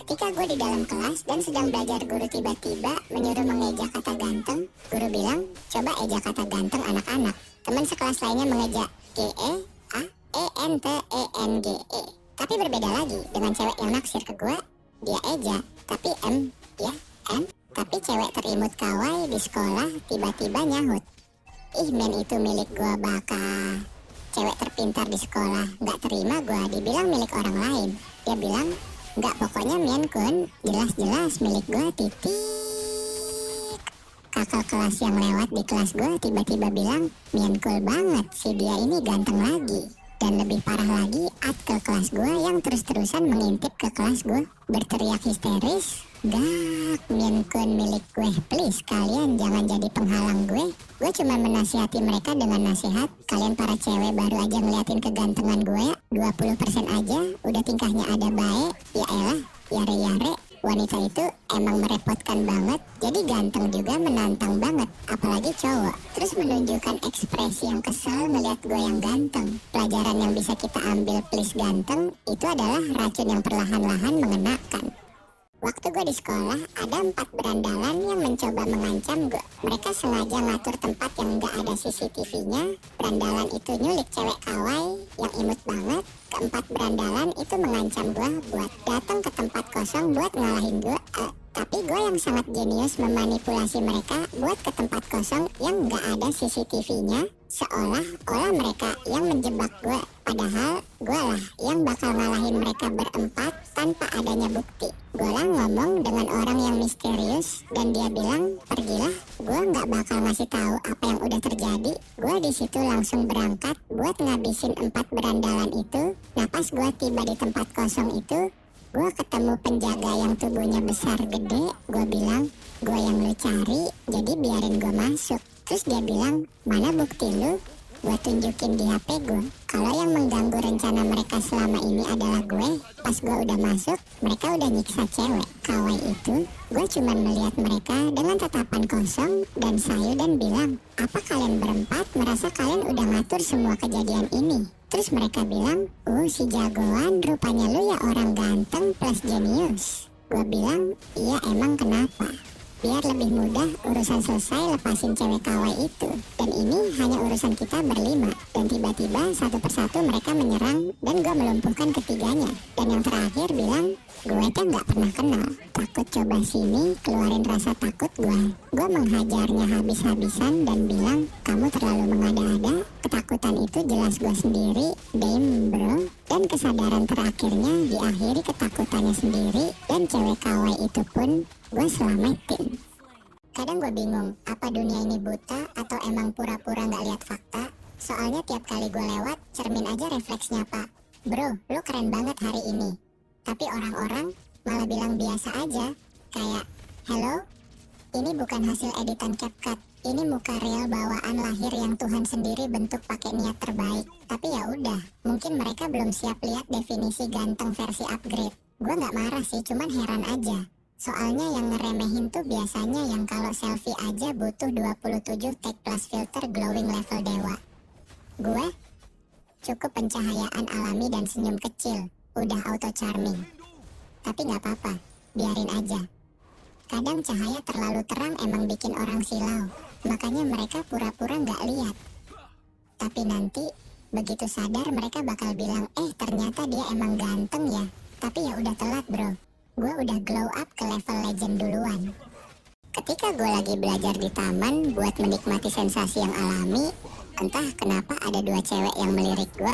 Ketika gue di dalam kelas dan sedang belajar, guru tiba-tiba menyuruh mengeja kata ganteng. Guru bilang, coba eja kata ganteng anak-anak. Teman sekelas lainnya mengeja G-E-A-E-N-T-E-N-G-E. Tapi berbeda lagi dengan cewek yang naksir ke gue. Dia eja, tapi M. Tapi cewek terimut kawai di sekolah tiba-tiba nyahut, ih men itu milik gue baka. Cewek terpintar di sekolah gak terima gue dibilang milik orang lain. Dia bilang, gak, pokoknya Mian Kun jelas-jelas milik gue titik. Kakak kelas yang lewat di kelas gue tiba-tiba bilang, Mian cool banget, si dia ini ganteng lagi. Dan lebih parah lagi, ke kelas gue yang terus-terusan mengintip ke kelas gue, berteriak histeris, gak, Mian Kun milik gue, please kalian jangan jadi penghalang gue. Gue cuma menasihati mereka dengan nasihat, kalian para cewek baru aja ngeliatin kegantengan gue ya, 20% aja udah tingkahnya ada baik, ya elah, yare-yare. Wanita itu emang merepotkan banget, jadi ganteng juga menantang banget, apalagi cowok. Terus menunjukkan ekspresi yang kesel melihat gue yang ganteng. Pelajaran yang bisa kita ambil please ganteng, itu adalah racun yang perlahan-lahan mengenakan. Waktu gue di sekolah, ada 4 berandalan yang mencoba mengancam gue. Mereka sengaja ngatur tempat yang gak ada CCTV-nya. Berandalan itu nyulik cewek kawai yang imut banget. Keempat berandalan itu mengancam gue buat datang ke tempat kosong buat ngalahin gue. Tapi gue yang sangat jenius memanipulasi mereka buat ke tempat kosong yang gak ada CCTV-nya. Seolah-olah mereka yang menjebak gue. Padahal gue lah yang bakal ngalahin mereka berempat tanpa adanya bukti. Gue lah ngomong dengan orang yang misterius dan dia bilang, pergilah, gue gak bakal ngasih tahu apa yang udah terjadi. Gue di situ langsung berangkat buat ngabisin 4 berandalan itu. Nah pas gue tiba di tempat kosong itu, gue ketemu penjaga yang tubuhnya besar gede. Gue bilang, gue yang lu cari, jadi biarin gue masuk. Terus dia bilang, mana bukti lu? Gue tunjukin di HP gue. Kalau yang mengganggu rencana mereka selama ini adalah gue. Pas gue udah masuk, mereka udah nyiksa cewek kawai itu. Gue cuma melihat mereka dengan tatapan kosong dan sayu dan bilang, apa kalian berempat merasa kalian udah ngatur semua kejadian ini? Terus mereka bilang, si jagoan, rupanya lu ya orang ganteng plus jenius. Gue bilang, iya emang kenapa? Biar lebih mudah urusan selesai, lepasin cewek kawai itu. Dan ini hanya urusan kita berlima. Dan tiba-tiba satu persatu mereka menyerang dan gue melumpuhkan ketiganya. Dan yang terakhir bilang, gue tuh gak pernah kenal. Takut coba sini, keluarin rasa takut gue. Gue menghajarnya habis-habisan dan bilang, kamu terlalu mengada-ada. Ketakutan itu jelas gue sendiri, damn bro. Dan kesadaran terakhirnya diakhiri ketakutannya sendiri. Dan cewek kawai itu pun gue selamatin. Kadang gue bingung, apa dunia ini buta atau emang pura-pura gak lihat fakta? Soalnya tiap kali gue lewat, cermin aja refleksnya pak. Bro, lu keren banget hari ini. Tapi orang-orang malah bilang biasa aja. Kayak, hello? Ini bukan hasil editan CapCut. Ini muka real bawaan lahir yang Tuhan sendiri bentuk pakai niat terbaik. Tapi ya udah, mungkin mereka belum siap lihat definisi ganteng versi upgrade. Gue gak marah sih, cuman heran aja. Soalnya yang ngeremehin tuh biasanya yang kalau selfie aja butuh 27 take plus filter glowing level dewa. Gue cukup pencahayaan alami dan senyum kecil, udah auto charming. Tapi gak apa-apa, biarin aja. Kadang cahaya terlalu terang emang bikin orang silau, makanya mereka pura-pura gak lihat. Tapi nanti begitu sadar mereka bakal bilang, ternyata dia emang ganteng ya. Tapi ya udah telat bro. Gue udah glow up ke level legend duluan. Ketika gue lagi belajar di taman buat menikmati sensasi yang alami, entah kenapa ada 2 cewek yang melirik gue.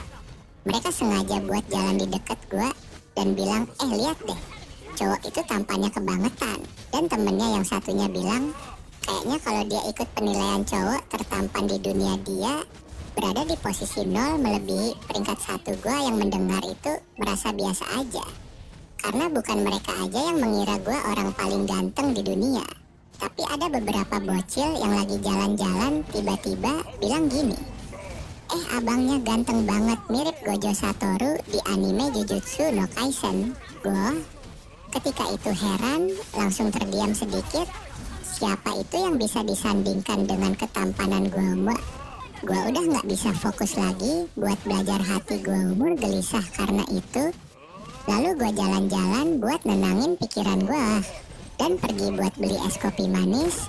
Mereka sengaja buat jalan di dekat gue dan bilang, lihat deh, cowok itu tampannya kebangetan. Dan temennya yang satunya bilang, kayaknya kalau dia ikut penilaian cowok tertampan di dunia dia berada di posisi 0 melebihi peringkat 1 gue yang mendengar itu merasa biasa aja. Karena bukan mereka aja yang mengira gue orang paling ganteng di dunia. Tapi ada beberapa bocil yang lagi jalan-jalan tiba-tiba bilang gini, abangnya ganteng banget mirip Gojo Satoru di anime Jujutsu no Kaisen. Gue ketika itu heran, langsung terdiam sedikit. Siapa itu yang bisa disandingkan dengan ketampanan gue mbak? Gue udah gak bisa fokus lagi buat belajar hati gue gelisah karena itu. Lalu gue jalan-jalan buat nenangin pikiran gue dan pergi buat beli es kopi manis.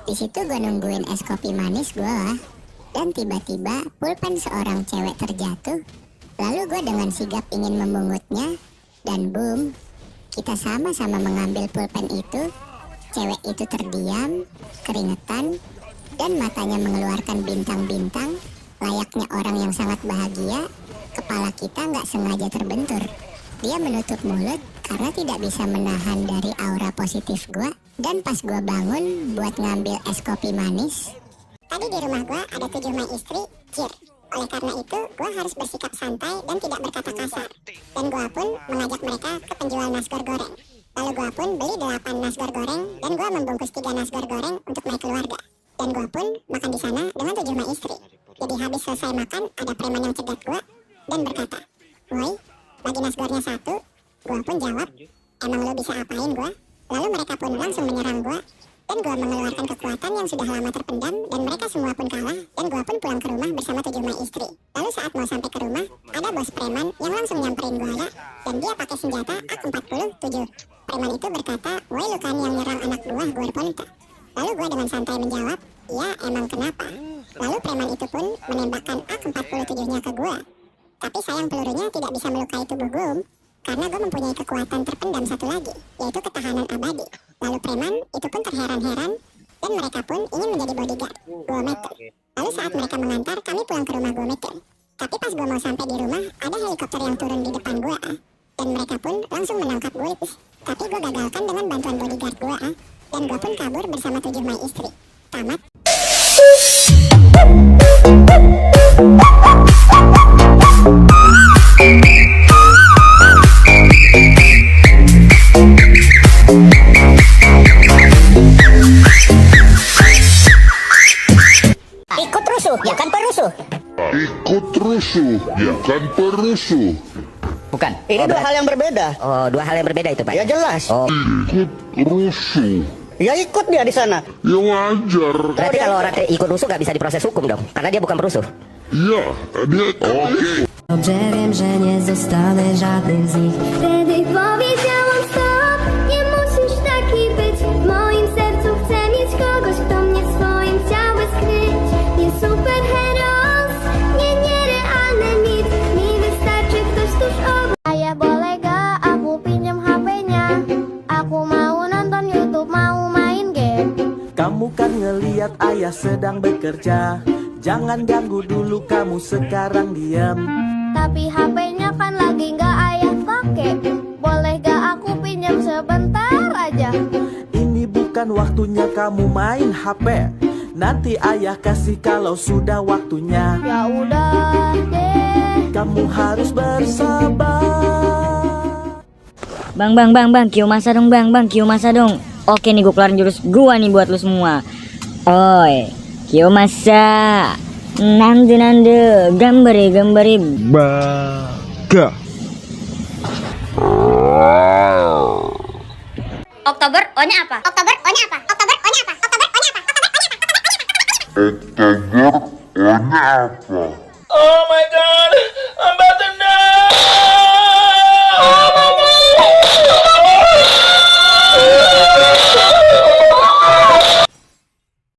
Di situ gue nungguin es kopi manis gue dan tiba-tiba pulpen seorang cewek terjatuh. Lalu gue dengan sigap ingin memungutnya dan boom, kita sama-sama mengambil pulpen itu. Cewek itu terdiam, keringetan, dan matanya mengeluarkan bintang-bintang layaknya orang yang sangat bahagia. Kepala kita nggak sengaja terbentur. Dia menutup mulut karena tidak bisa menahan dari aura positif gue. Dan pas gue bangun buat ngambil es kopi manis, tadi di rumah gue ada 7 my istri, jir. Oleh karena itu, gue harus bersikap santai dan tidak berkata kasar. Dan gue pun mengajak mereka ke penjual nasgor goreng. Lalu gue pun beli 8 nasgor goreng dan gue membungkus 3 nasgor goreng untuk my keluarga. Dan gue pun makan di sana dengan 7 my istri. Jadi habis selesai makan, ada preman yang cegat gue dan berkata, "Woi, bagi nasgornya 1." Gue pun jawab, "Emang lo bisa apain gue?" Lalu mereka pun langsung menyerang gue. Dan gue mengeluarkan kekuatan yang sudah lama terpendam dan mereka semua pun kalah. Dan gue pun pulang ke rumah bersama 7 my istri. Lalu saat mau sampai ke rumah, ada bos preman yang langsung nyamperin gue ya. Dan dia pakai senjata AK-47. Preman itu berkata, "Woi, lu kan yang nyerang anak buah gue ponta." Lalu gue dengan santai menjawab, "Ya, emang kenapa?" Lalu preman itu pun menembakkan AK-47-nya ke gue. Tapi sayang pelurunya tidak bisa melukai tubuh gue, karena gue mempunyai kekuatan terpendam satu lagi, yaitu ketahanan abadi. Lalu preman itu pun terheran-heran dan mereka pun ingin menjadi bodyguard. Gue meter. Lalu saat mereka mengantar, kami pulang ke rumah gue meter. Tapi pas gue mau sampai di rumah, ada helikopter yang turun di depan gue dan mereka pun langsung menangkap gue. Tapi gue gagalkan dengan bantuan bodyguard gue dan gue pun kabur bersama 7 my istri. Tamat. Ikut rusuh, ya kan perusuh? Ikut rusuh, ya kan perusuh. Bukan. Ini dua hal yang berbeda. Oh, dua hal yang berbeda itu, Pak. Ya jelas. Oh, Ikut rusuh, Ya ikut dia di sana. ya wajar. berarti kalau orang ikut rusuh nggak bisa diproses hukum dong, karena dia bukan perusuh. Iya, dia oke. Dobrze wiem, że nie zostanę żadnym z nich. Wtedy powiedziałam stop, nie musisz taki być. W moim sercu chcę mieć kogoś, kto mnie w swoim ciele skryć. Nie superheroes, nie nierealny mit. Mi wystarczy ktoś tuż obok. Ayah boleh gak aku pinjam HP-nya? Aku mau nonton YouTube, mau main game. Kamu kan ngeliat ayah sedang bekerja. Jangan ganggu dulu, kamu sekarang diam. Tapi HP-nya kan lagi gak ayah pakai. Boleh gak aku pinjam sebentar aja? Ini bukan waktunya kamu main HP. Nanti ayah kasih kalau sudah waktunya. Ya udah deh. Kamu harus bersabar. Bang, Kiyomasa dong bang, Kiyomasa dong. Oke nih gue keluarin jurus gua nih buat lu semua. Oi, Kiyomasa. Nande, gambare. Baga. Oktober O-nya apa? Oktober O-nya apa? Oktober O-nya apa? Oktober O-nya apa? Oktober O-nya apa? Oktober, O-nya apa?